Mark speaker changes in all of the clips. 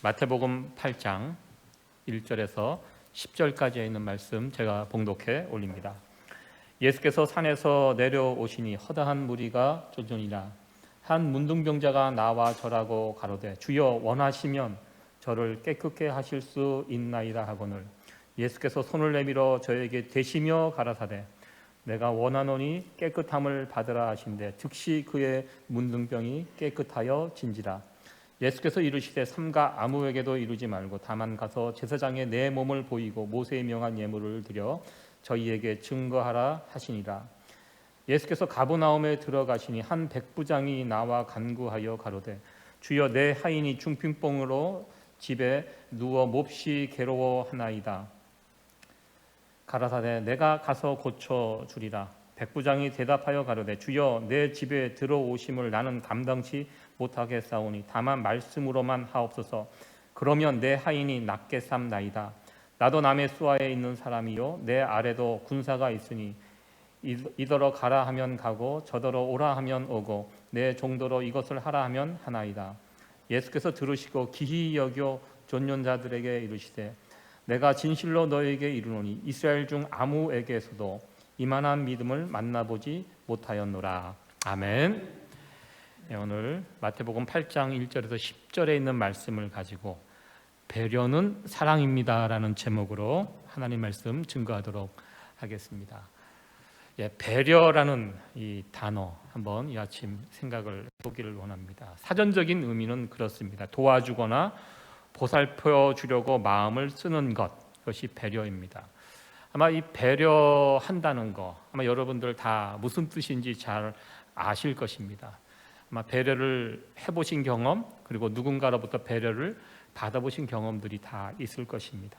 Speaker 1: 마태복음 8장 1절에서 10절까지에 있는 말씀 제가 봉독해 올립니다. 예수께서 산에서 내려오시니 허다한 무리가 쫓으니라. 한 문둥병자가 나와 절하고 가로되 주여 원하시면 저를 깨끗게 하실 수 있나이다 하거늘 예수께서 손을 내밀어 저에게 대시며 가라사대 내가 원하노니 깨끗함을 받으라 하신대 즉시 그의 문둥병이 깨끗하여 진지라. 예수께서 이르시되 삼가 아무에게도 이루지 말고 다만 가서 제사장에 내 몸을 보이고 모세의 명한 예물을 드려 저희에게 증거하라 하시니라. 예수께서 가버나움에 들어가시니 한 백부장이 나와 간구하여 가로되 주여 내 하인이 중풍병으로 집에 누워 몹시 괴로워하나이다. 가라사대 내가 가서 고쳐 주리라. 백부장이 대답하여 가로되 주여 내 집에 들어오심을 나는 감당치 못하겠사오니 다만 말씀으로만 하옵소서. 그러면 내 하인이 낫게 삼나이다. 나도 남의 수하에 있는 사람이요 내 아래도 군사가 있으니 이더러 가라 하면 가고 저더러 오라 하면 오고 내 종도로 이것을 하라 하면 하나이다. 예수께서 들으시고 기히 여겨 존년자들에게 이르시되 내가 진실로 너에게 이르노니 이스라엘 중 아무에게서도 이만한 믿음을 만나보지 못하였노라. 아멘. 네, 오늘 마태복음 8장 1절에서 10절에 있는 말씀을 가지고 배려는 사랑입니다라는 제목으로 하나님 말씀 증거하도록 하겠습니다. 배려라는 이 단어 한번 이 아침 생각을 해보기를 원합니다. 사전적인 의미는 그렇습니다. 도와주거나 보살펴 주려고 마음을 쓰는 것, 그것이 배려입니다. 아마 이 배려한다는 거 아마 여러분들 다 무슨 뜻인지 잘 아실 것입니다. 아마 배려를 해보신 경험 그리고 누군가로부터 배려를 받아보신 경험들이 다 있을 것입니다.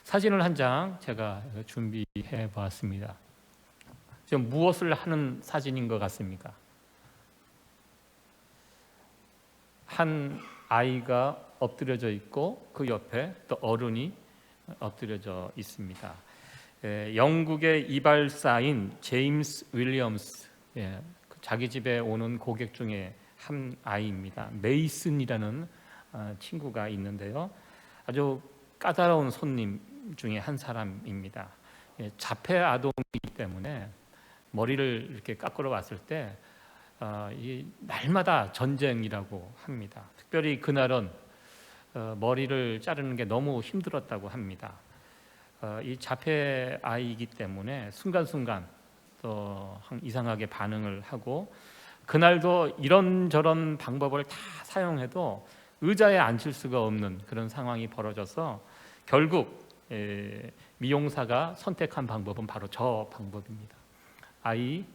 Speaker 1: 사진을 한 장 제가 준비해 보았습니다. 지금 무엇을 하는 사진인 것 같습니까? 한 아이가 엎드려져 있고 그 옆에 또 어른이 엎드려져 있습니다. 영국의 이발사인 제임스 윌리엄스, 자기 집에 오는 고객 중에 한 아이입니다. 메이슨이라는 친구가 있는데요. 아주 까다로운 손님 중에 한 사람입니다. 자폐 아동이기 때문에 머리를 이렇게 깎으러 왔을 때 날마다 전쟁이라고 합니다. 특별히 그날은 머리를 자르는 게 너무 힘들었다고 합니다. 이 자폐 아이이기 때문에 순간순간 또 이상하게 반응을 하고 그날도 이런저런 방법을 다 사용해도 의자에 앉힐 수가 없는 그런 상황이 벌어져서 결국 미용사가 선택한 방법은 바로 저 방법입니다. 아이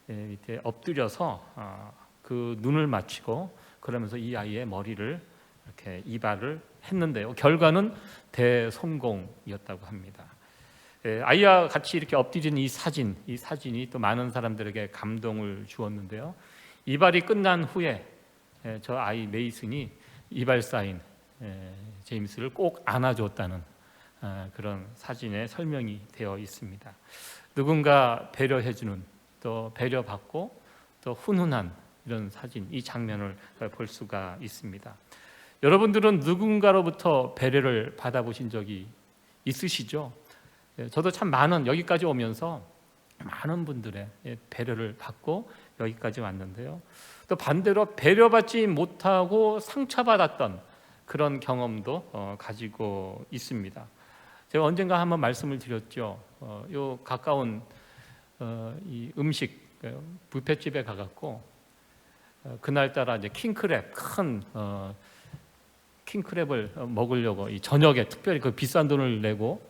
Speaker 1: 밑에 엎드려서 그 눈을 맞추고 그러면서 이 아이의 머리를 이렇게 이발을 했는데요. 결과는 대성공이었다고 합니다. 아이와 같이 이렇게 엎드린 이 사진이 또 많은 사람들에게 감동을 주었는데요. 이발이 끝난 후에 저 아이 메이슨이 이발사인 제임스를 꼭 안아줬다는 그런 사진에 설명이 되어 있습니다. 누군가 배려해주는 또 배려받고 또 훈훈한 이런 사진, 이 장면을 볼 수가 있습니다. 여러분들은 누군가로부터 배려를 받아보신 적이 있으시죠? 저도 참 여기까지 오면서 많은 분들의 배려를 받고 여기까지 왔는데요. 또 반대로 배려받지 못하고 상처받았던 그런 경험도 가지고 있습니다. 제가 언젠가 한번 말씀을 드렸죠. 요 가까운 이 음식 뷔페집에 가갖고 그날따라 이제 킹크랩 큰 킹크랩을 먹으려고 이 저녁에 특별히 그 비싼 돈을 내고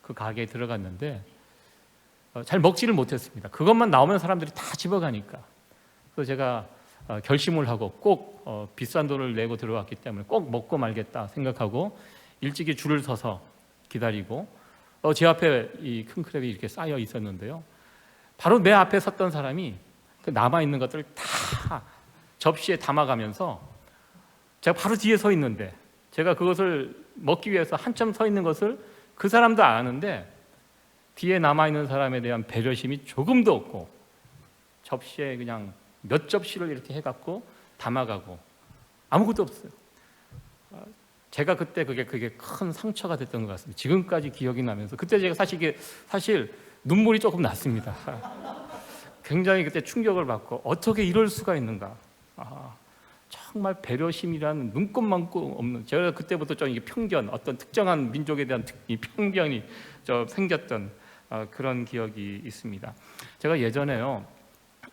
Speaker 1: 그 가게에 들어갔는데 잘 먹지를 못했습니다. 그것만 나오면 사람들이 다 집어가니까. 그래서 제가 결심을 하고 꼭 비싼 돈을 내고 들어왔기 때문에 꼭 먹고 말겠다 생각하고 일찍이 줄을 서서 기다리고 제 앞에 이 킹크랩이 이렇게 쌓여 있었는데요. 바로 내 앞에 섰던 사람이 그 남아있는 것들을 다 접시에 담아가면서 제가 바로 뒤에 서 있는데 제가 그것을 먹기 위해서 한참 서 있는 것을 그 사람도 아는데 뒤에 남아있는 사람에 대한 배려심이 조금도 없고 접시에 그냥 몇 접시를 이렇게 해갖고 담아가고 아무것도 없어요. 제가 그때 그게 큰 상처가 됐던 것 같습니다. 지금까지 기억이 나면서 그때 제가 사실 눈물이 조금 났습니다. 굉장히 그때 충격을 받고 어떻게 이럴 수가 있는가. 정말 배려심이라는 눈꼽만큼 없는, 제가 그때부터 좀 이게 편견, 어떤 특정한 민족에 대한 이 편견이 좀 생겼던 그런 기억이 있습니다. 제가 예전에요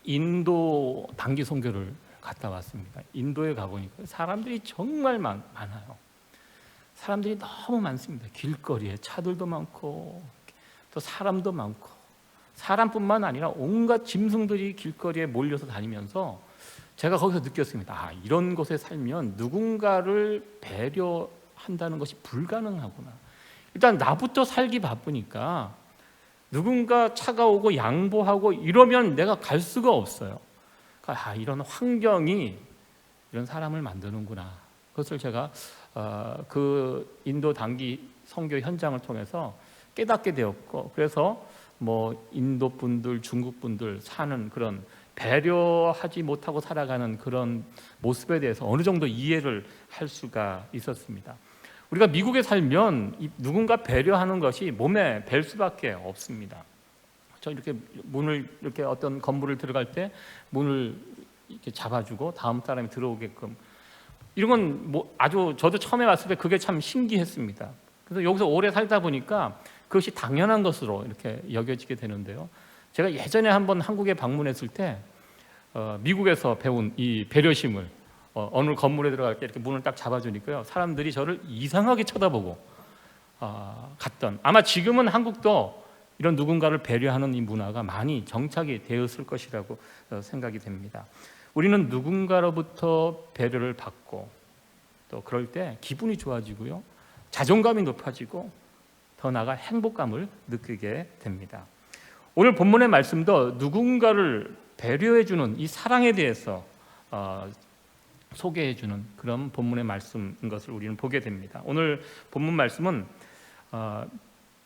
Speaker 1: 인도 단기 선교를 갔다 왔습니다. 인도에 가보니까 사람들이 정말 많아요. 사람들이 너무 많습니다. 길거리에 차들도 많고 또 사람도 많고, 사람뿐만 아니라 온갖 짐승들이 길거리에 몰려서 다니면서 제가 거기서 느꼈습니다. 이런 곳에 살면 누군가를 배려한다는 것이 불가능하구나. 일단 나부터 살기 바쁘니까 누군가 차가 오고 양보하고 이러면 내가 갈 수가 없어요. 이런 환경이 이런 사람을 만드는구나. 그것을 제가 그 인도 단기 선교 현장을 통해서 깨닫게 되었고, 그래서 뭐 인도 분들, 중국 분들 사는 그런 배려하지 못하고 살아가는 그런 모습에 대해서 어느 정도 이해를 할 수가 있었습니다. 우리가 미국에 살면 누군가 배려하는 것이 몸에 뵐 수밖에 없습니다. 저 이렇게 문을, 이렇게 어떤 건물을 들어갈 때 문을 이렇게 잡아주고 다음 사람이 들어오게끔, 이런 건 뭐 아주, 저도 처음에 왔을 때 그게 참 신기했습니다. 그래서 여기서 오래 살다 보니까 그것이 당연한 것으로 이렇게 여겨지게 되는데요. 제가 예전에 한번 한국에 방문했을 때 미국에서 배운 이 배려심을 어느 건물에 들어갈 때 이렇게 문을 딱 잡아주니까요, 사람들이 저를 이상하게 쳐다보고 갔던, 아마 지금은 한국도 이런 누군가를 배려하는 이 문화가 많이 정착이 되었을 것이라고 생각이 됩니다. 우리는 누군가로부터 배려를 받고 또 그럴 때 기분이 좋아지고요, 자존감이 높아지고 더 나아가 행복감을 느끼게 됩니다. 오늘 본문의 말씀도 누군가를 배려해주는 이 사랑에 대해서 소개해주는 그런 본문의 말씀인 것을 우리는 보게 됩니다. 오늘 본문 말씀은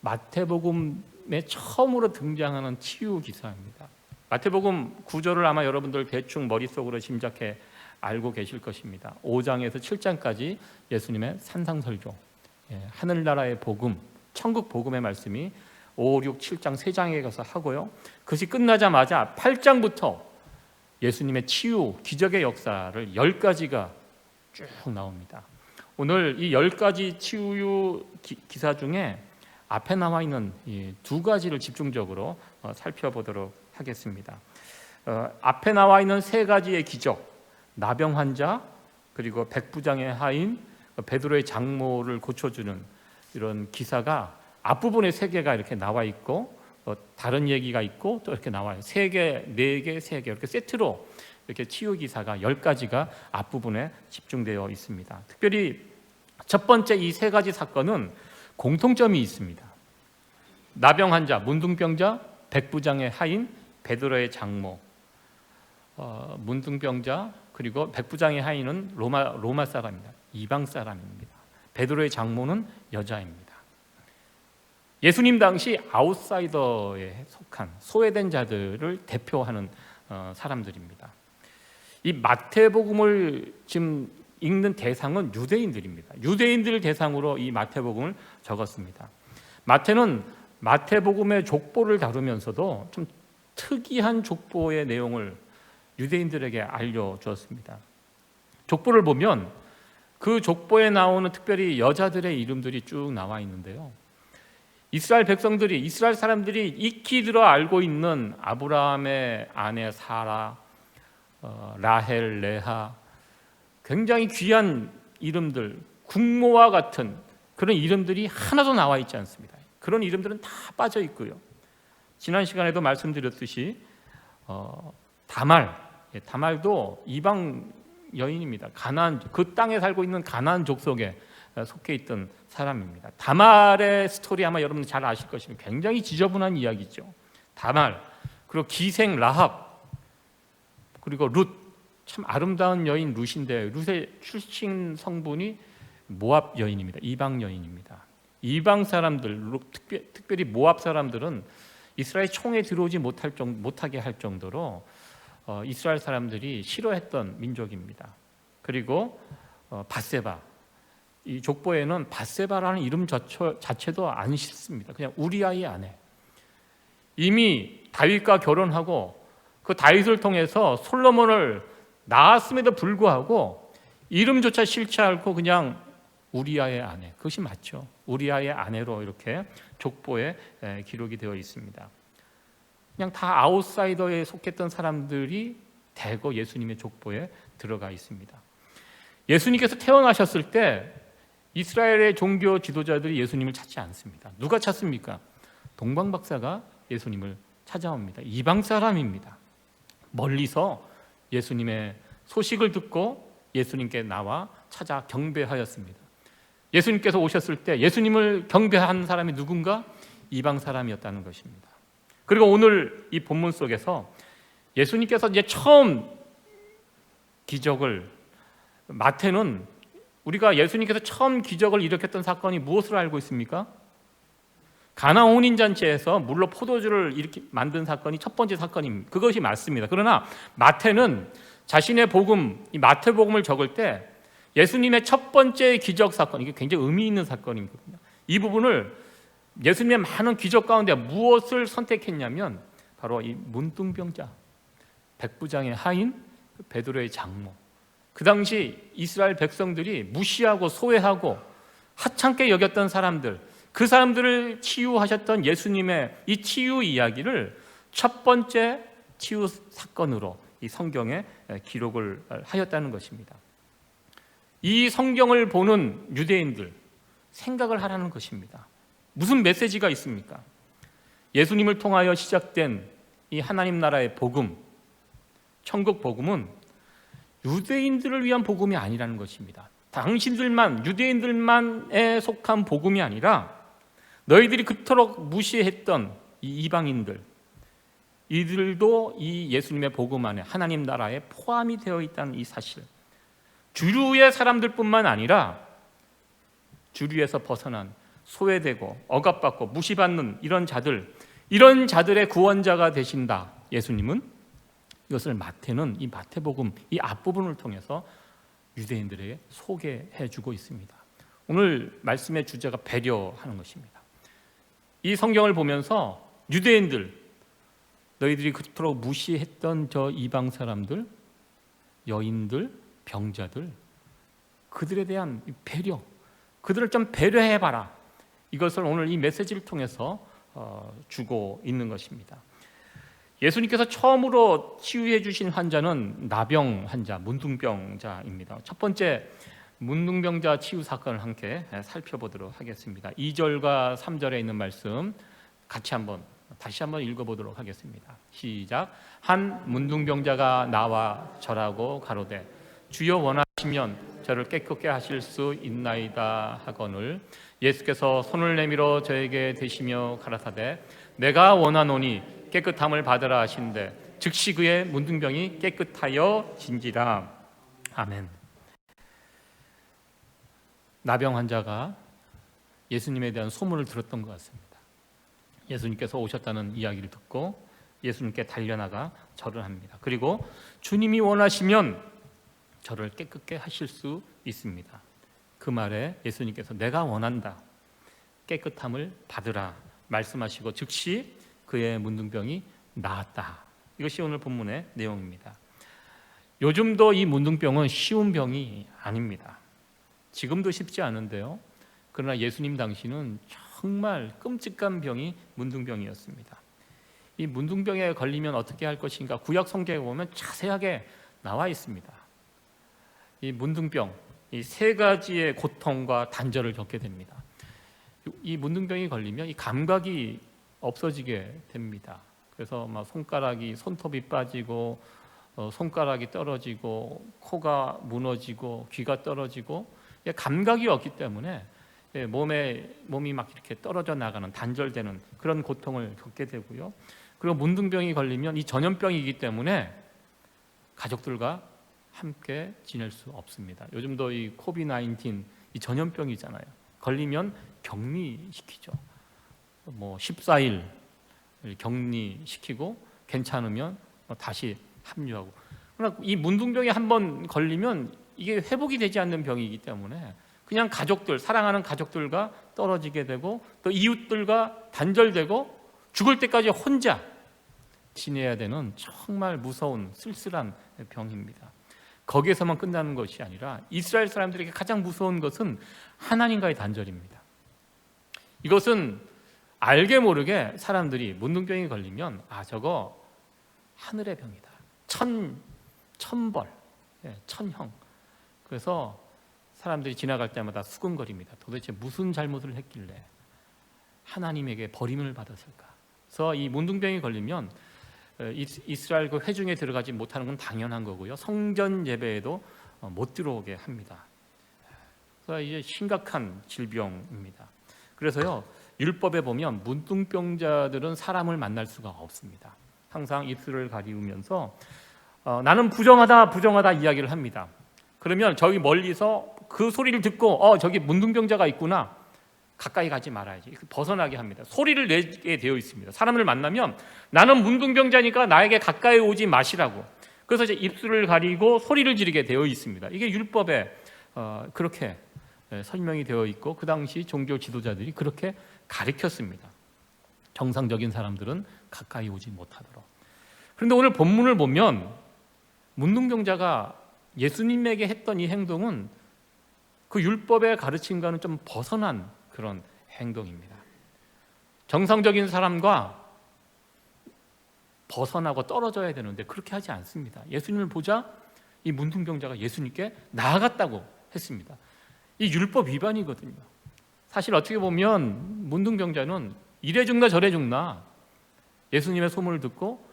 Speaker 1: 마태복음에 처음으로 등장하는 치유 기사입니다. 마태복음 구절을 아마 여러분들 대충 머릿속으로 짐작해 알고 계실 것입니다. 5장에서 7장까지 예수님의 산상설교, 하늘나라의 복음, 천국 복음의 말씀이 5, 6, 7장 3장에 가서 하고요, 그것이 끝나자마자 8장부터 예수님의 치유, 기적의 역사를 10가지가 쭉 나옵니다. 오늘 이 10가지 치유 기사 중에 앞에 나와 있는 이 2가지를 집중적으로 살펴보도록 하겠습니다. 앞에 나와 있는 3가지의 기적, 나병 환자, 그리고 백부장의 하인, 베드로의 장모를 고쳐주는 이런 기사가 앞부분에 3개가 이렇게 나와 있고, 다른 얘기가 있고 또 이렇게 나와요. 3개, 4개, 3개 이렇게 세트로 이렇게 치유 기사가 10가지가 앞부분에 집중되어 있습니다. 특별히 첫 번째 이 3가지 사건은 공통점이 있습니다. 나병 환자, 문둥병자, 백부장의 하인, 베드로의 장모. 문둥병자 그리고 백부장의 하인은 로마 사람입니다. 이방 사람입니다. 베드로의 장모는 여자입니다. 예수님 당시 아웃사이더에 속한 소외된 자들을 대표하는 사람들입니다. 이 마태복음을 지금 읽는 대상은 유대인들입니다. 유대인들을 대상으로 이 마태복음을 적었습니다. 마태는 마태복음의 족보를 다루면서도 좀 특이한 족보의 내용을 유대인들에게 알려주었습니다. 족보를 보면 그 족보에 나오는 특별히 여자들의 이름들이 쭉 나와 있는데요, 이스라엘 백성들이, 이스라엘 사람들이 익히 들어 알고 있는 아브라함의 아내 사라, 라헬, 레하, 굉장히 귀한 이름들, 국모와 같은 그런 이름들이 하나도 나와 있지 않습니다. 그런 이름들은 다 빠져 있고요, 지난 시간에도 말씀드렸듯이 다말도 이방 여인입니다. 가나안, 그 땅에 살고 있는 가나안 족속에 속해 있던 사람입니다. 다말의 스토리 아마 여러분 잘 아실 것입니다. 굉장히 지저분한 이야기죠. 다말, 그리고 기생 라합, 그리고 룻, 참 아름다운 여인 룻인데 룻의 출신 성분이 모압 여인입니다. 이방 여인입니다. 이방 사람들, 특별히 모압 사람들은 이스라엘 총에 들어오지 못하게 할 정도로 이스라엘 사람들이 싫어했던 민족입니다. 그리고 밧세바, 이 족보에는 밧세바라는 이름 자체도 안 싣습니다. 그냥 우리아의 아내. 이미 다윗과 결혼하고 그 다윗을 통해서 솔로몬을 낳았음에도 불구하고 이름조차 싫지 않고 그냥 우리아의 아내. 그것이 맞죠. 우리아의 아내로 이렇게 족보에 기록이 되어 있습니다. 그냥 다 아웃사이더에 속했던 사람들이 대거 예수님의 족보에 들어가 있습니다. 예수님께서 태어나셨을 때 이스라엘의 종교 지도자들이 예수님을 찾지 않습니다. 누가 찾습니까? 동방박사가 예수님을 찾아옵니다. 이방 사람입니다. 멀리서 예수님의 소식을 듣고 예수님께 나와 찾아 경배하였습니다. 예수님께서 오셨을 때 예수님을 경배한 사람이 누군가? 이방 사람이었다는 것입니다. 그리고 오늘 이 본문 속에서 예수님께서 이제 처음 기적을, 마태는 우리가 예수님께서 처음 기적을 일으켰던 사건이 무엇으로 알고 있습니까? 가나 혼인잔치에서 물로 포도주를 이렇게 만든 사건이 첫 번째 사건입니다. 그것이 맞습니다. 그러나 마태는 자신의 복음, 이 마태복음을 적을 때 예수님의 첫 번째 기적 사건, 이게 굉장히 의미 있는 사건입니다. 이 부분을 예수님의 많은 기적 가운데 무엇을 선택했냐면 바로 이 문둥병자, 백부장의 하인 베드로의 장모. 그 당시 이스라엘 백성들이 무시하고 소외하고 하찮게 여겼던 사람들, 그 사람들을 치유하셨던 예수님의 이 치유 이야기를 첫 번째 치유 사건으로 이 성경에 기록을 하였다는 것입니다. 이 성경을 보는 유대인들 생각을 하라는 것입니다. 무슨 메시지가 있습니까? 예수님을 통하여 시작된 이 하나님 나라의 복음, 천국 복음은 유대인들을 위한 복음이 아니라는 것입니다. 당신들만, 유대인들만에 속한 복음이 아니라 너희들이 그토록 무시했던 이 이방인들, 이들도 이 예수님의 복음 안에 하나님 나라에 포함이 되어 있다는 이 사실, 주류의 사람들뿐만 아니라 주류에서 벗어난 소외되고 억압받고 무시받는 이런 자들의 구원자가 되신다. 예수님은 이것을 마태는 이 마태복음 이 앞부분을 통해서 유대인들에게 소개해 주고 있습니다. 오늘 말씀의 주제가 배려하는 것입니다. 이 성경을 보면서 유대인들, 너희들이 그토록 무시했던 저 이방 사람들, 여인들, 병자들, 그들에 대한 배려, 그들을 좀 배려해봐라. 이것을 오늘 이 메시지를 통해서 주고 있는 것입니다. 예수님께서 처음으로 치유해 주신 환자는 나병 환자, 문둥병자입니다. 첫 번째 문둥병자 치유 사건을 함께 살펴보도록 하겠습니다. 2절과 3절에 있는 말씀 다시 한번 읽어보도록 하겠습니다. 시작. 한 문둥병자가 나와 절하고 가로되 주여 원하시면 저를 깨끗게 하실 수 있나이다 하거늘 예수께서 손을 내밀어 저에게 대시며 가라사대 내가 원하노니 깨끗함을 받으라 하신대 즉시 그의 문둥병이 깨끗하여 진지라. 아멘. 나병 환자가 예수님에 대한 소문을 들었던 것 같습니다. 예수님께서 오셨다는 이야기를 듣고 예수님께 달려나가 절을 합니다. 그리고 주님이 원하시면 저를 깨끗게 하실 수 있습니다. 그 말에 예수님께서 내가 원한다, 깨끗함을 받으라 말씀하시고 즉시 그의 문둥병이 나았다. 이것이 오늘 본문의 내용입니다. 요즘도 이 문둥병은 쉬운 병이 아닙니다. 지금도 쉽지 않은데요. 그러나 예수님 당시는 정말 끔찍한 병이 문둥병이었습니다. 이 문둥병에 걸리면 어떻게 할 것인가 구약 성경에 보면 자세하게 나와 있습니다. 이 문둥병, 이 세 가지의 고통과 단절을 겪게 됩니다. 이 문둥병이 걸리면 이 감각이 없어지게 됩니다. 그래서 막 손톱이 빠지고 손가락이 떨어지고 코가 무너지고 귀가 떨어지고 감각이 없기 때문에 몸이 막 이렇게 떨어져 나가는 단절되는 그런 고통을 겪게 되고요. 그리고 문둥병이 걸리면 이 전염병이기 때문에 가족들과 함께 지낼 수 없습니다. 요즘도 이 코비드-19 이 전염병이잖아요. 걸리면 격리시키죠. 14일 격리시키고 괜찮으면 다시 합류하고. 그러나 이 문둥병에 한번 걸리면 이게 회복이 되지 않는 병이기 때문에 그냥 가족들, 사랑하는 가족들과 떨어지게 되고 또 이웃들과 단절되고 죽을 때까지 혼자 지내야 되는 정말 무서운 쓸쓸한 병입니다. 거기에서만 끝나는 것이 아니라 이스라엘 사람들에게 가장 무서운 것은 하나님과의 단절입니다. 이것은 알게 모르게 사람들이 문둥병이 걸리면 저거 하늘의 병이다. 천벌, 천형. 그래서 사람들이 지나갈 때마다 수근거립니다. 도대체 무슨 잘못을 했길래 하나님에게 버림을 받았을까? 그래서 이 문둥병이 걸리면 이스라엘 그 회중에 들어가지 못하는 건 당연한 거고요. 성전 예배에도 못 들어오게 합니다. 그래서 이제 심각한 질병입니다. 그래서요, 율법에 보면 문둥병자들은 사람을 만날 수가 없습니다. 항상 입술을 가리우면서 나는 부정하다 이야기를 합니다. 그러면 저기 멀리서 그 소리를 듣고 저기 문둥병자가 있구나, 가까이 가지 말아야지, 벗어나게 합니다. 소리를 내게 되어 있습니다. 사람을 만나면 나는 문둥병자니까 나에게 가까이 오지 마시라고. 그래서 이제 입술을 가리고 소리를 지르게 되어 있습니다. 이게 율법에 그렇게 설명이 되어 있고 그 당시 종교 지도자들이 그렇게 가르쳤습니다. 정상적인 사람들은 가까이 오지 못하도록. 그런데 오늘 본문을 보면 문둥병자가 예수님에게 했던 이 행동은 그 율법의 가르침과는 좀 벗어난 그런 행동입니다. 정상적인 사람과 벗어나고 떨어져야 되는데 그렇게 하지 않습니다. 예수님을 보자 이 문둥병자가 예수님께 나아갔다고 했습니다. 이 율법 위반이거든요. 사실 어떻게 보면 문둥병자는 이래 죽나 저래 죽나 예수님의 소문을 듣고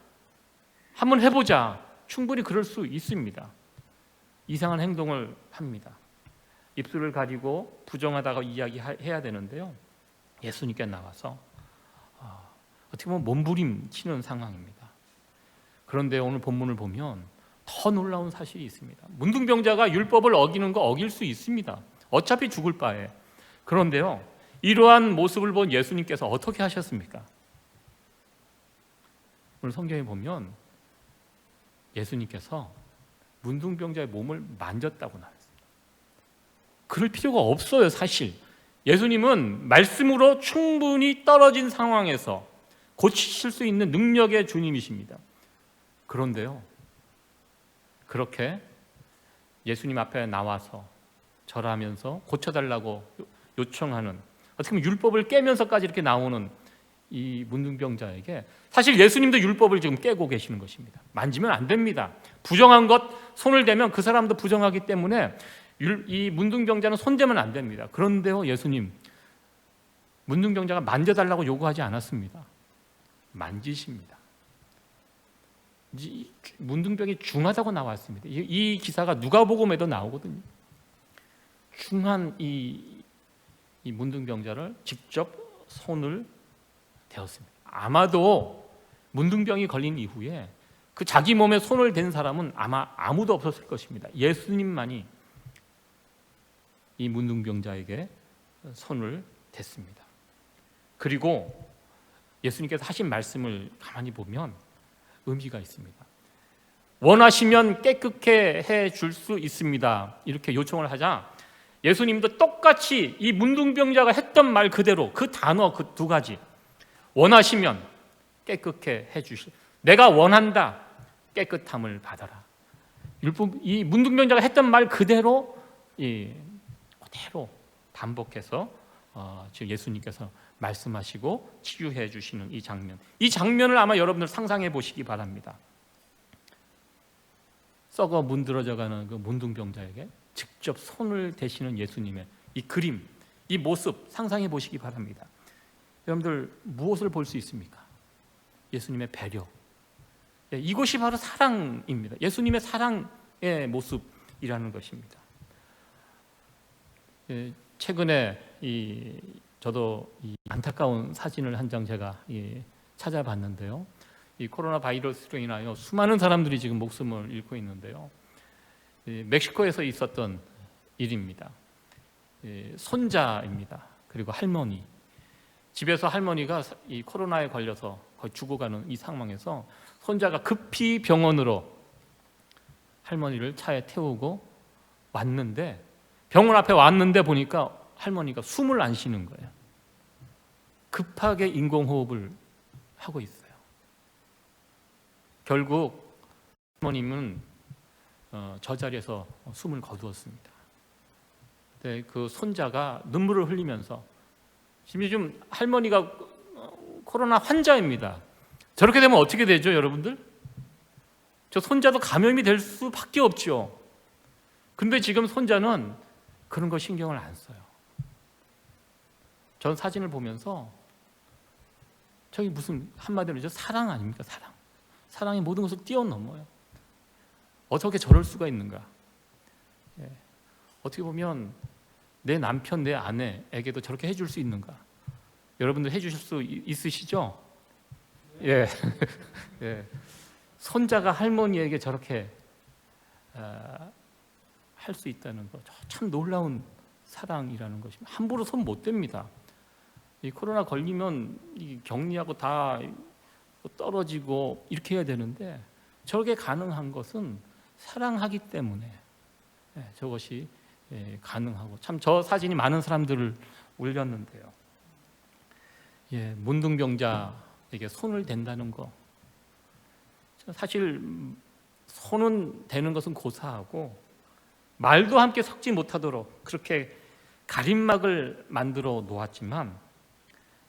Speaker 1: 한번 해보자, 충분히 그럴 수 있습니다. 이상한 행동을 합니다. 입술을 가리고 부정하다고 이야기해야 되는데요, 예수님께 나와서 어떻게 보면 몸부림치는 상황입니다. 그런데 오늘 본문을 보면 더 놀라운 사실이 있습니다. 문둥병자가 율법을 어기는 거 어길 수 있습니다. 어차피 죽을 바에. 그런데요, 이러한 모습을 본 예수님께서 어떻게 하셨습니까? 오늘 성경에 보면 예수님께서 문둥병자의 몸을 만졌다고 나왔습니다. 그럴 필요가 없어요. 사실 예수님은 말씀으로 충분히 떨어진 상황에서 고치실 수 있는 능력의 주님이십니다. 그런데요, 그렇게 예수님 앞에 나와서 절하면서 고쳐달라고 요청하는, 어떻게 보면 율법을 깨면서까지 이렇게 나오는 이 문둥병자에게 사실 예수님도 율법을 지금 깨고 계시는 것입니다. 만지면 안 됩니다. 부정한 것 손을 대면 그 사람도 부정하기 때문에 이 문둥병자는 손대면 안 됩니다. 그런데요, 예수님 문둥병자가 만져달라고 요구하지 않았습니다. 만지십니다. 문둥병이 중하다고 나왔습니다. 이 기사가 누가복음에도 나오거든요. 중한 이 문둥병자를 직접 손을 대었습니다. 아마도 문둥병이 걸린 이후에 그 자기 몸에 손을 댄 사람은 아마 아무도 없었을 것입니다. 예수님만이 이 문둥병자에게 손을 댔습니다. 그리고 예수님께서 하신 말씀을 가만히 보면 의미가 있습니다. 원하시면 깨끗게 해줄 수 있습니다. 이렇게 요청을 하자 예수님도 똑같이 이 문둥병자가 했던 말 그대로 그 단어 그 두 가지, 원하시면 깨끗게 해주시, 내가 원한다, 깨끗함을 받아라. 이 문둥병자가 했던 말 그대로 반복해서 지금 예수님께서 말씀하시고 치유해 주시는 이 장면, 이 장면을 아마 여러분들 상상해 보시기 바랍니다. 썩어 문드러져가는 그 문둥병자에게 직접 손을 대시는 예수님의 이 그림, 이 모습 상상해 보시기 바랍니다. 여러분들 무엇을 볼 수 있습니까? 예수님의 배려. 이것이 바로 사랑입니다. 예수님의 사랑의 모습이라는 것입니다. 최근에 저도 이 안타까운 사진을 한 장 제가 찾아봤는데요. 이 코로나 바이러스로 인하여 수많은 사람들이 지금 목숨을 잃고 있는데요. 멕시코에서 있었던 일입니다. 손자입니다. 그리고 할머니. 집에서 할머니가 이 코로나에 걸려서 거의 죽어가는 이 상황에서 손자가 급히 병원으로 할머니를 차에 태우고 왔는데 병원 앞에 왔는데 보니까 할머니가 숨을 안 쉬는 거예요. 급하게 인공호흡을 하고 있어요. 결국 할머님은 저 자리에서 숨을 거두었습니다. 네, 그 손자가 눈물을 흘리면서, 지금 할머니가 코로나 환자입니다. 저렇게 되면 어떻게 되죠, 여러분들? 저 손자도 감염이 될 수밖에 없죠. 근데 지금 손자는 그런 거 신경을 안 써요. 전 사진을 보면서 저기 무슨 한마디로 저 사랑 아닙니까? 사랑. 사랑이 모든 것을 뛰어넘어요. 어떻게 저럴 수가 있는가? 예. 어떻게 보면 내 남편, 내 아내에게도 저렇게 해줄 수 있는가? 여러분들 해주실 수 있으시죠? 예. 예. 손자가 할머니에게 저렇게 할 수 있다는 거, 참 놀라운 사랑이라는 것입니다. 함부로 손 못 댑니다. 이 코로나 걸리면 이 격리하고 다 떨어지고 이렇게 해야 되는데, 저게 가능한 것은 사랑하기 때문에 저것이 가능하고, 참 저 사진이 많은 사람들을 울렸는데요. 예, 문둥병자에게 손을 댄다는 거, 사실 손은 대는 것은 고사하고 말도 함께 섞지 못하도록 그렇게 가림막을 만들어 놓았지만,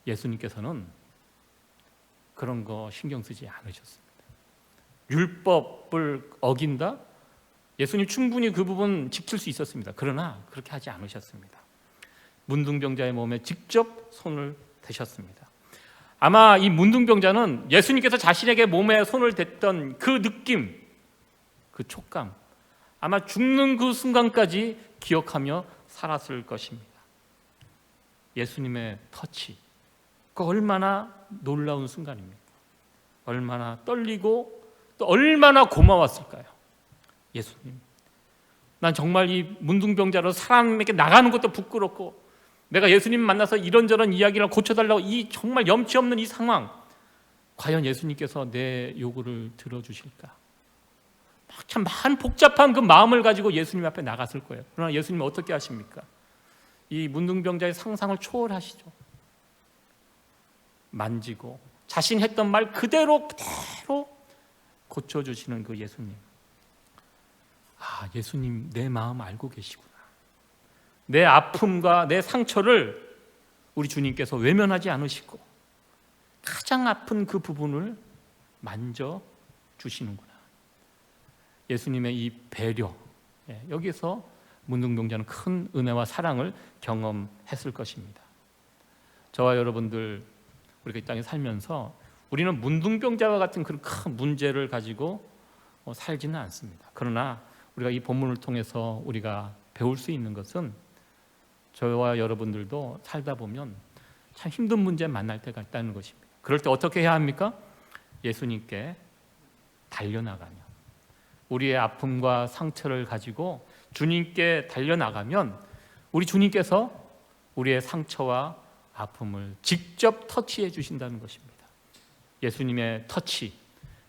Speaker 1: 예수님께서는 그런 거 신경 쓰지 않으셨습니다. 율법을 어긴다? 예수님 충분히 그 부분 지킬 수 있었습니다. 그러나 그렇게 하지 않으셨습니다. 문둥병자의 몸에 직접 손을 대셨습니다. 아마 이 문둥병자는 예수님께서 자신에게 몸에 손을 댔던 그 느낌, 그 촉감, 아마 죽는 그 순간까지 기억하며 살았을 것입니다. 예수님의 터치, 그 얼마나 놀라운 순간입니까? 얼마나 떨리고 또 얼마나 고마웠을까요? 예수님, 난 정말 이 문둥병자로 사람에게 나가는 것도 부끄럽고, 내가 예수님 만나서 이런저런 이야기를 고쳐달라고 이 정말 염치 없는 이 상황, 과연 예수님께서 내 요구를 들어주실까? 참 복잡한 그 마음을 가지고 예수님 앞에 나갔을 거예요. 그러나 예수님은 어떻게 하십니까? 이 문둥병자의 상상을 초월하시죠. 만지고 자신 했던 말 그대로 고쳐주시는 그 예수님. 아, 예수님 내 마음 알고 계시구나. 내 아픔과 내 상처를 우리 주님께서 외면하지 않으시고 가장 아픈 그 부분을 만져주시는구나. 예수님의 이 배려, 여기서 문둥병자는 큰 은혜와 사랑을 경험했을 것입니다. 저와 여러분들, 우리가 이 땅에 살면서 우리는 문둥병자와 같은 그런 큰 문제를 가지고 살지는 않습니다. 그러나 우리가 이 본문을 통해서 우리가 배울 수 있는 것은, 저와 여러분들도 살다 보면 참 힘든 문제 만날 때가 있다는 것입니다. 그럴 때 어떻게 해야 합니까? 예수님께 달려나가며, 우리의 아픔과 상처를 가지고 주님께 달려나가면 우리 주님께서 우리의 상처와 아픔을 직접 터치해 주신다는 것입니다. 예수님의 터치,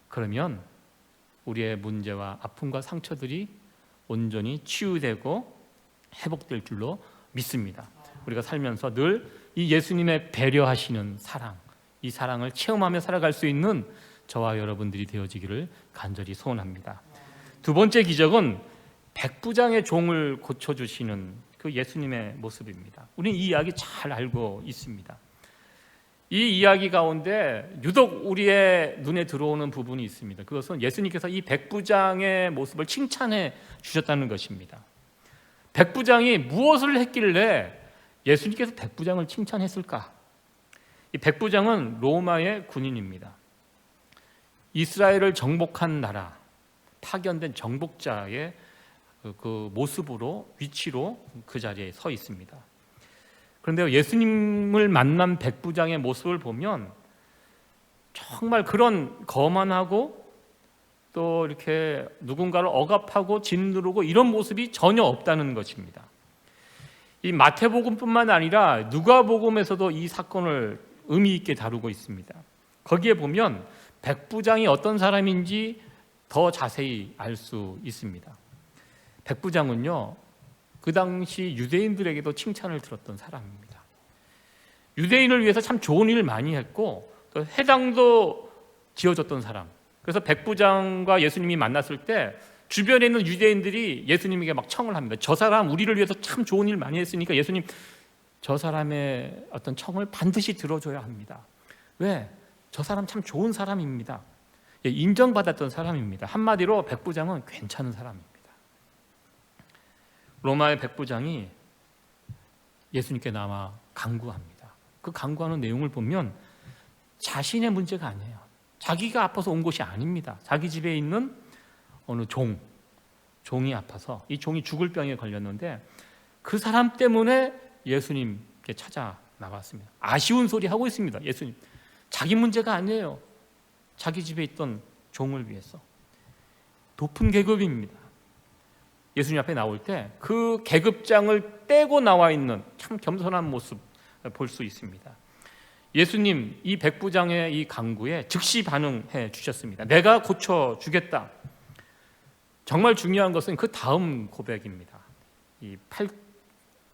Speaker 1: 그러면 우리의 문제와 아픔과 상처들이 온전히 치유되고 회복될 줄로 믿습니다. 우리가 살면서 늘 이 예수님의 배려하시는 사랑, 이 사랑을 체험하며 살아갈 수 있는 저와 여러분들이 되어지기를 간절히 소원합니다. 두 번째 기적은 백부장의 종을 고쳐주시는 그 예수님의 모습입니다. 우리는 이 이야기 잘 알고 있습니다. 이 이야기 가운데 유독 우리의 눈에 들어오는 부분이 있습니다. 그것은 예수님께서 이 백부장의 모습을 칭찬해 주셨다는 것입니다. 백부장이 무엇을 했길래 예수님께서 백부장을 칭찬했을까? 이 백부장은 로마의 군인입니다. 이스라엘을 정복한 나라, 파견된 정복자의 그 모습으로, 위치로 그 자리에 서 있습니다. 그런데 예수님을 만난 백부장의 모습을 보면 정말 그런 거만하고 또 이렇게 누군가를 억압하고 짓누르고 이런 모습이 전혀 없다는 것입니다. 이 마태복음뿐만 아니라 누가복음에서도 이 사건을 의미 있게 다루고 있습니다. 거기에 보면 백부장이 어떤 사람인지 더 자세히 알 수 있습니다. 백부장은요, 그 그 당시 유대인들에게도 칭찬을 들었던 사람입니다. 유대인을 위해서 참 좋은 일을 많이 했고 또 회당도 지어줬던 사람. 그래서 백부장과 예수님이 만났을 때 주변에 있는 유대인들이 예수님에게 막 청을 합니다. 저 사람 우리를 위해서 참 좋은 일 많이 했으니까 예수님 저 사람의 어떤 청을 반드시 들어줘야 합니다. 왜? 저 사람 참 좋은 사람입니다. 인정받았던 사람입니다. 한마디로 백부장은 괜찮은 사람입니다. 로마의 백부장이 예수님께 나와 간구합니다. 그 간구하는 내용을 보면 자신의 문제가 아니에요. 자기가 아파서 온 곳이 아닙니다. 자기 집에 있는 어느 종이 아파서 이 종이 죽을 병에 걸렸는데 그 사람 때문에 예수님께 찾아 나왔습니다. 아쉬운 소리 하고 있습니다. 예수님 자기 문제가 아니에요. 자기 집에 있던 종을 위해서. 높은 계급입니다. 예수님 앞에 나올 때 그 계급장을 떼고 나와 있는 참 겸손한 모습 볼 수 있습니다. 예수님 이 백부장의 이 간구에 즉시 반응해 주셨습니다. 내가 고쳐주겠다. 정말 중요한 것은 그 다음 고백입니다. 이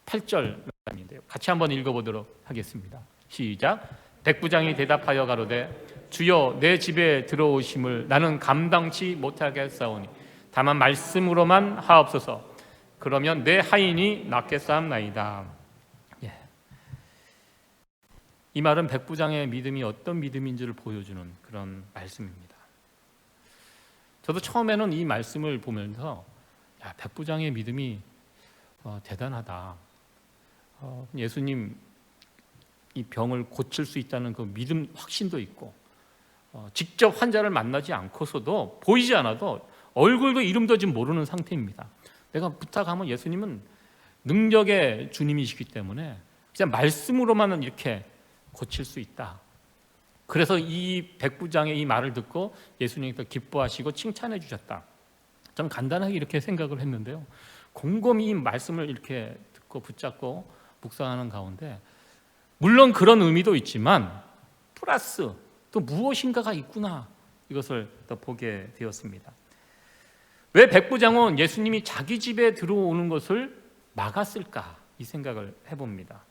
Speaker 1: 8절 말씀인데요. 같이 한번 읽어보도록 하겠습니다. 시작. 백부장이 대답하여 가로되 주여 내 집에 들어오심을 나는 감당치 못하겠사오니 다만 말씀으로만 하옵소서. 그러면 내 하인이 낫겠사옵나이다. 이 말은 백부장의 믿음이 어떤 믿음인지를 보여주는 그런 말씀입니다. 저도 처음에는 이 말씀을 보면서 백부장의 믿음이 대단하다. 예수님 이 병을 고칠 수 있다는 그 믿음 확신도 있고 직접 환자를 만나지 않고서도 보이지 않아도 얼굴도 이름도 지금 모르는 상태입니다. 내가 부탁하면 예수님은 능력의 주님이시기 때문에 그냥 말씀으로만은 이렇게 고칠 수 있다. 그래서 이 백부장의 이 말을 듣고 예수님께서 기뻐하시고 칭찬해 주셨다. 저는 간단하게 이렇게 생각을 했는데요. 곰곰이 이 말씀을 이렇게 듣고 붙잡고 묵상하는 가운데 물론 그런 의미도 있지만 플러스 또 무엇인가가 있구나 이것을 또 보게 되었습니다. 왜 백부장은 예수님이 자기 집에 들어오는 것을 막았을까 이 생각을 해봅니다.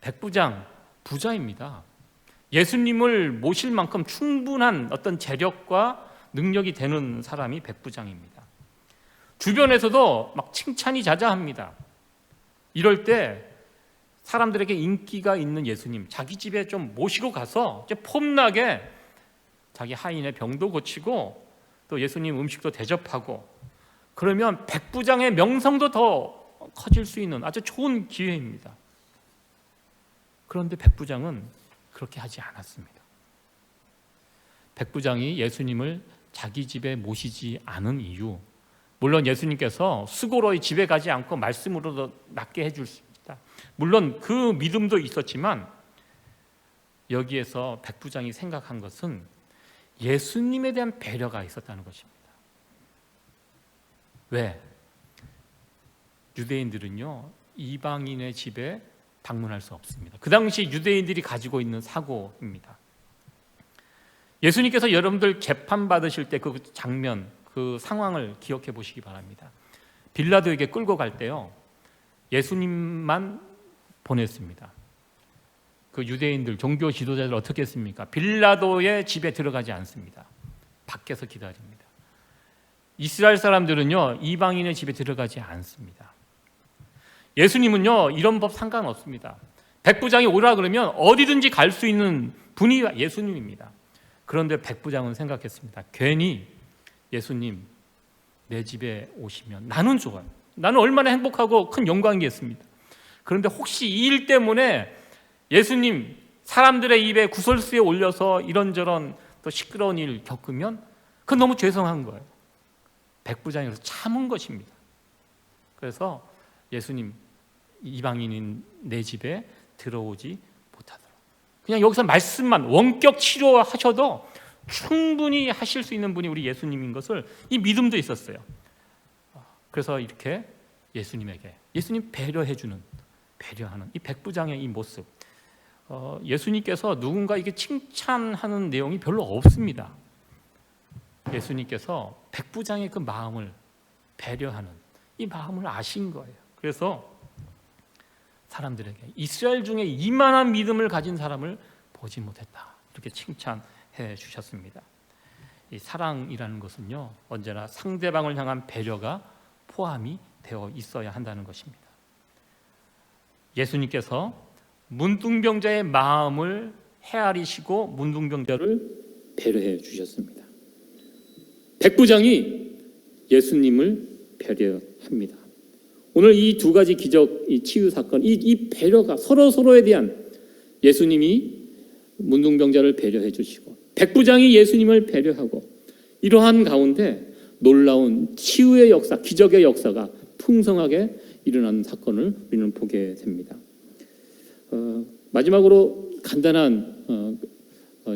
Speaker 1: 백부장 부자입니다. 예수님을 모실 만큼 충분한 어떤 재력과 능력이 되는 사람이 백부장입니다. 주변에서도 막 칭찬이 자자합니다. 이럴 때 사람들에게 인기가 있는 예수님 자기 집에 좀 모시고 가서 폼나게 자기 하인의 병도 고치고 또 예수님 음식도 대접하고 그러면 백부장의 명성도 더 커질 수 있는 아주 좋은 기회입니다. 그런데 백부장은 그렇게 하지 않았습니다. 백부장이 예수님을 자기 집에 모시지 않은 이유, 물론 예수님께서 수고로이 집에 가지 않고 말씀으로도 낫게 해줄 수 있다. 물론 그 믿음도 있었지만 여기에서 백부장이 생각한 것은 예수님에 대한 배려가 있었다는 것입니다. 왜? 유대인들은요 이방인의 집에 방문할 수 없습니다. 그 당시 유대인들이 가지고 있는 사고입니다. 예수님께서 여러분들 재판받으실 때 그 장면, 그 상황을 기억해 보시기 바랍니다. 빌라도에게 끌고 갈 때요 예수님만 보냈습니다. 그 유대인들, 종교 지도자들 어떻게 했습니까? 빌라도의 집에 들어가지 않습니다. 밖에서 기다립니다. 이스라엘 사람들은요 이방인의 집에 들어가지 않습니다. 예수님은요 이런 법 상관없습니다. 백부장이 오라 그러면 어디든지 갈 수 있는 분이 예수님입니다. 그런데 백부장은 생각했습니다. 괜히 예수님 내 집에 오시면 나는 좋아요. 나는 얼마나 행복하고 큰 영광이겠습니다. 그런데 혹시 이 일 때문에 예수님 사람들의 입에 구설수에 올려서 이런저런 또 시끄러운 일 겪으면 그건 너무 죄송한 거예요. 백부장이 그래서 참은 것입니다. 그래서 예수님 이방인인 내 집에 들어오지 못하도록 그냥 여기서 말씀만 원격 치료하셔도 충분히 하실 수 있는 분이 우리 예수님인 것을 이 믿음도 있었어요. 그래서 이렇게 예수님에게 예수님 배려하는 이 백부장의 이 모습 예수님께서 누군가에게 칭찬하는 내용이 별로 없습니다. 예수님께서 백부장의 그 마음을 배려하는 이 마음을 아신 거예요. 그래서 사람들에게 이스라엘 중에 이만한 믿음을 가진 사람을 보지 못했다, 이렇게 칭찬해 주셨습니다. 이 사랑이라는 것은요, 언제나 상대방을 향한 배려가 포함이 되어 있어야 한다는 것입니다. 예수님께서 문둥병자의 마음을 헤아리시고 문둥병자를 배려해 주셨습니다. 백부장이 예수님을 배려합니다. 오늘 이 두 가지 기적, 이 치유 사건, 이 배려가 서로에 대한, 예수님이 문둥병자를 배려해 주시고 백부장이 예수님을 배려하고, 이러한 가운데 놀라운 치유의 역사, 기적의 역사가 풍성하게 일어나는 사건을 우리는 보게 됩니다. 마지막으로 간단한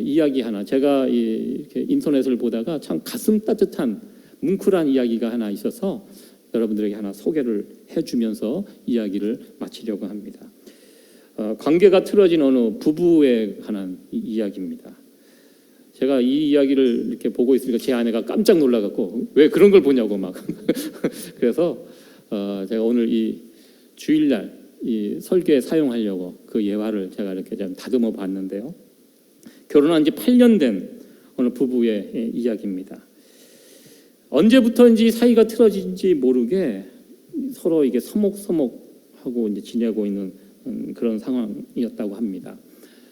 Speaker 1: 이야기 하나, 제가 이렇게 인터넷을 보다가 참 가슴 따뜻한 뭉클한 이야기가 하나 있어서 여러분들에게 하나 소개를 해주면서 이야기를 마치려고 합니다. 관계가 틀어진 어느 부부에 관한 이야기입니다. 제가 이 이야기를 이렇게 보고 있으니까 제 아내가 깜짝 놀라갖고 왜 그런 걸 보냐고 막 그래서 제가 오늘 이 주일날 이 설교에 사용하려고 그 예화를 제가 이렇게 좀 다듬어 봤는데요. 결혼한 지 8년 된 어느 부부의 이야기입니다. 언제부터인지 사이가 틀어진지 모르게 서로 이게 서먹서먹하고 이제 지내고 있는 그런 상황이었다고 합니다.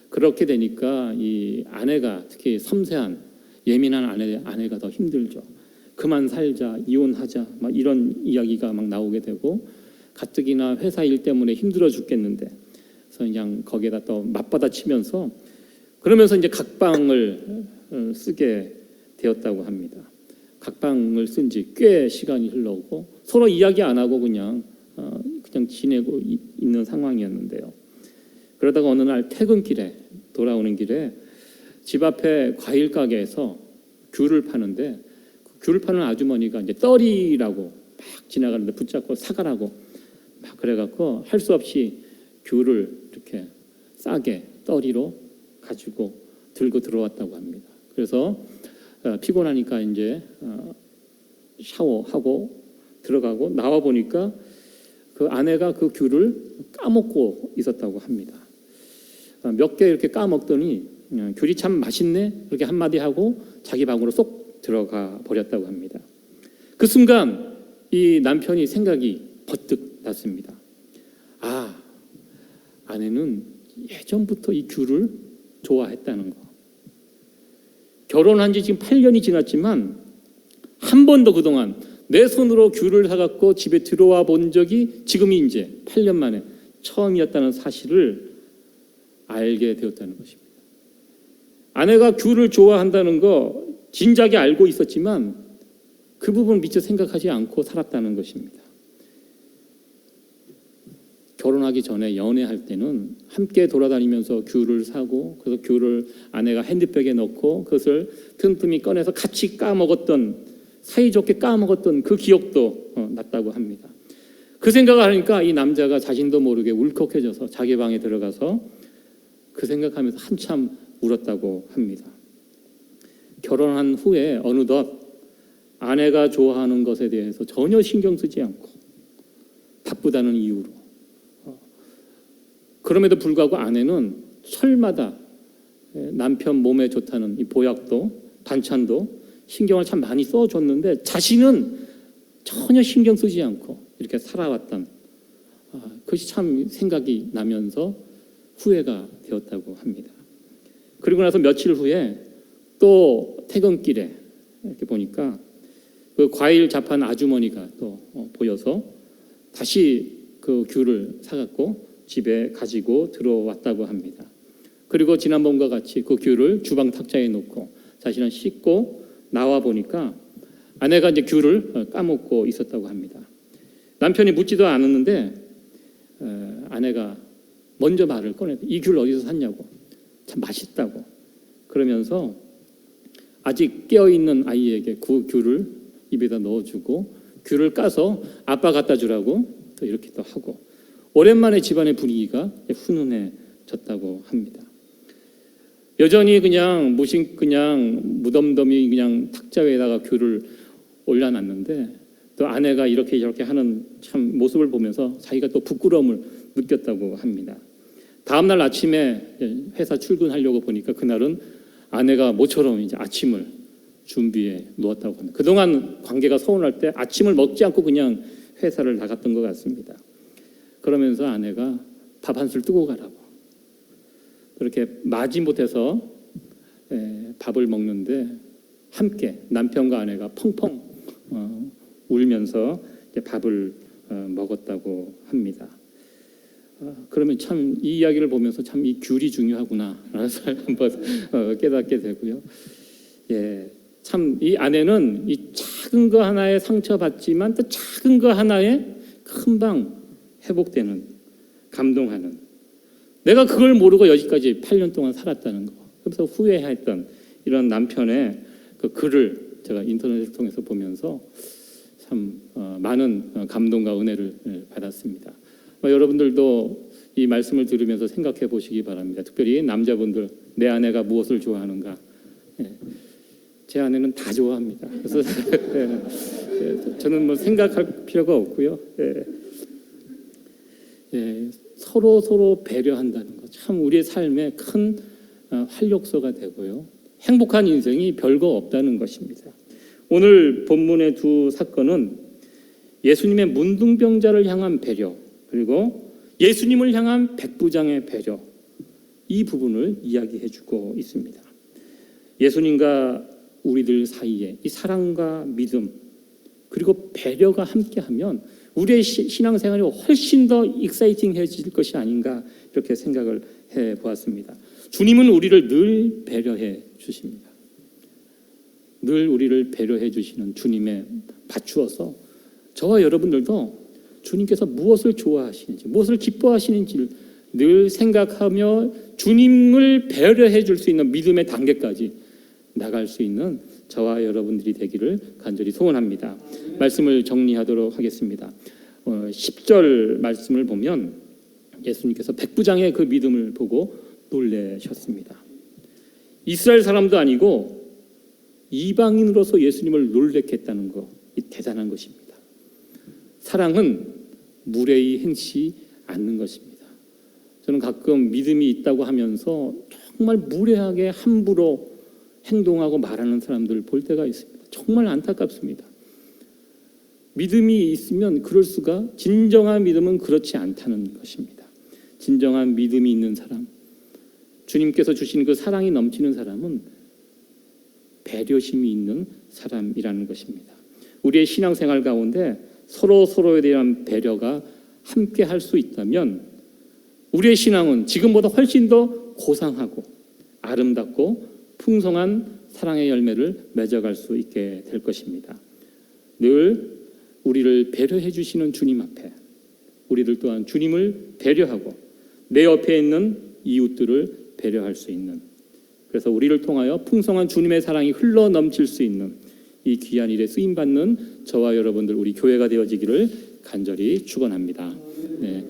Speaker 1: 그렇게 되니까 이 아내가, 특히 섬세한 예민한 아내가 더 힘들죠. 그만 살자, 이혼하자, 막 이런 이야기가 막 나오게 되고, 가뜩이나 회사 일 때문에 힘들어 죽겠는데, 그래서 그냥 거기에다 또 맞받아치면서, 그러면서 이제 각방을 쓰게 되었다고 합니다. 각방을 쓴 지 꽤 시간이 흘러오고 서로 이야기 안 하고 그냥 지내고 있는 상황이었는데요. 그러다가 어느 날 퇴근길에, 돌아오는 길에 집 앞에 과일 가게에서 귤을 파는데, 그 귤을 파는 아주머니가 이제 떨이라고 막 지나가는데 붙잡고 사가라고 막 그래갖고 할 수 없이 귤을 이렇게 싸게 떨이로 가지고 들고 들어왔다고 합니다. 그래서 피곤하니까 이제 샤워하고 들어가고 나와 보니까 그 아내가 그 귤을 까먹고 있었다고 합니다. 몇 개 이렇게 까먹더니 귤이 참 맛있네 그렇게 한마디 하고 자기 방으로 쏙 들어가 버렸다고 합니다. 그 순간 이 남편이 생각이 버뜩 났습니다. 아, 아내는 예전부터 이 귤을 좋아했다는 거. 결혼한 지 지금 8년이 지났지만 한 번도 그동안 내 손으로 귤을 사갖고 집에 들어와 본 적이 지금이 이제 8년 만에 처음이었다는 사실을 알게 되었다는 것입니다. 아내가 귤을 좋아한다는 거 진작에 알고 있었지만 그 부분 미처 생각하지 않고 살았다는 것입니다. 결혼하기 전에 연애할 때는 함께 돌아다니면서 귤을 사고, 그래서 귤을 아내가 핸드백에 넣고 그것을 틈틈이 꺼내서 같이 까먹었던, 사이좋게 까먹었던 그 기억도 났다고 합니다. 그 생각을 하니까 이 남자가 자신도 모르게 울컥해져서 자기 방에 들어가서 그 생각하면서 한참 울었다고 합니다. 결혼한 후에 어느덧 아내가 좋아하는 것에 대해서 전혀 신경 쓰지 않고 바쁘다는 이유로, 그럼에도 불구하고 아내는 철마다 남편 몸에 좋다는 이 보약도 반찬도 신경을 참 많이 써줬는데 자신은 전혀 신경 쓰지 않고 이렇게 살아왔던, 그것이 참 생각이 나면서 후회가 되었다고 합니다. 그리고 나서 며칠 후에 또 퇴근길에 이렇게 보니까 그 과일 잡한 아주머니가 또 보여서 다시 그 귤을 사갖고 집에 가지고 들어왔다고 합니다. 그리고 지난번과 같이 그 귤을 주방 탁자에 놓고 자신은 씻고 나와 보니까 아내가 이제 귤을 까먹고 있었다고 합니다. 남편이 묻지도 않았는데 아내가 먼저 말을 꺼내, 이 귤 어디서 샀냐고, 참 맛있다고 그러면서 아직 깨어있는 아이에게 그 귤을 입에다 넣어주고 귤을 까서 아빠 갖다 주라고 또 이렇게 또 하고, 오랜만에 집안의 분위기가 훈훈해졌다고 합니다. 여전히 그냥 무덤덤이 그냥 탁자 위에다가 귤을 올려놨는데 또 아내가 이렇게 저렇게 하는 참 모습을 보면서 자기가 또 부끄러움을 느꼈다고 합니다. 다음 날 아침에 회사 출근하려고 보니까 그날은 아내가 모처럼 이제 아침을 준비해 놓았다고 합니다. 그동안 관계가 서운할 때 아침을 먹지 않고 그냥 회사를 나갔던 것 같습니다. 그러면서 아내가 밥 한 술 뜨고 가라고 그렇게 마지못해서 밥을 먹는데 함께 남편과 아내가 펑펑 울면서 밥을 먹었다고 합니다. 그러면 참 이 이야기를 보면서 참 이 귤이 중요하구나라는 걸 한번 깨닫게 되고요. 예, 참 이 아내는 이 작은 거 하나에 상처받지만 또 작은 거 하나에 금방 회복되는, 감동하는, 내가 그걸 모르고 여기까지 8년 동안 살았다는 거, 그래서 후회했던 이런 남편의 그 글을 제가 인터넷을 통해서 보면서 참 많은 감동과 은혜를 받았습니다. 여러분들도 이 말씀을 들으면서 생각해 보시기 바랍니다. 특별히 남자분들, 내 아내가 무엇을 좋아하는가? 제 아내는 다 좋아합니다. 그래서 저는 뭐 생각할 필요가 없고요. 서로 배려한다는 것, 참 우리의 삶에 큰 활력소가 되고요. 행복한 인생이 별거 없다는 것입니다. 오늘 본문의 두 사건은 예수님의 문둥병자를 향한 배려, 그리고 예수님을 향한 백부장의 배려, 이 부분을 이야기해주고 있습니다. 예수님과 우리들 사이에 이 사랑과 믿음 그리고 배려가 함께하면 우리의 신앙생활이 훨씬 더 익사이팅해질 것이 아닌가 이렇게 생각을 해보았습니다. 주님은 우리를 늘 배려해 주십니다. 늘 우리를 배려해 주시는 주님에 맞추어서 저와 여러분들도 주님께서 무엇을 좋아하시는지, 무엇을 기뻐하시는지를 늘 생각하며 주님을 배려해 줄 수 있는 믿음의 단계까지 나갈 수 있는 저와 여러분들이 되기를 간절히 소원합니다. 말씀을 정리하도록 하겠습니다. 10절 말씀을 보면 예수님께서 백부장의 그 믿음을 보고 놀라셨습니다. 이스라엘 사람도 아니고 이방인으로서 예수님을 놀래게 했다는 거, 이 대단한 것입니다. 사랑은 무례히 행치 않는 것입니다. 저는 가끔 믿음이 있다고 하면서 정말 무례하게 함부로 행동하고 말하는 사람들 볼 때가 있습니다. 정말 안타깝습니다. 믿음이 있으면 그럴 수가, 진정한 믿음은 그렇지 않다는 것입니다. 진정한 믿음이 있는 사람, 주님께서 주신 그 사랑이 넘치는 사람은 배려심이 있는 사람이라는 것입니다. 우리의 신앙생활 가운데 서로에 대한 배려가 함께 할 수 있다면 우리의 신앙은 지금보다 훨씬 더 고상하고 아름답고 풍성한 사랑의 열매를 맺어갈 수 있게 될 것입니다. 늘 우리를 배려해 주시는 주님 앞에 우리들 또한 주님을 배려하고 내 옆에 있는 이웃들을 배려할 수 있는, 그래서 우리를 통하여 풍성한 주님의 사랑이 흘러 넘칠 수 있는 이 귀한 일에 쓰임받는 저와 여러분들, 우리 교회가 되어지기를 간절히 축원합니다. 네.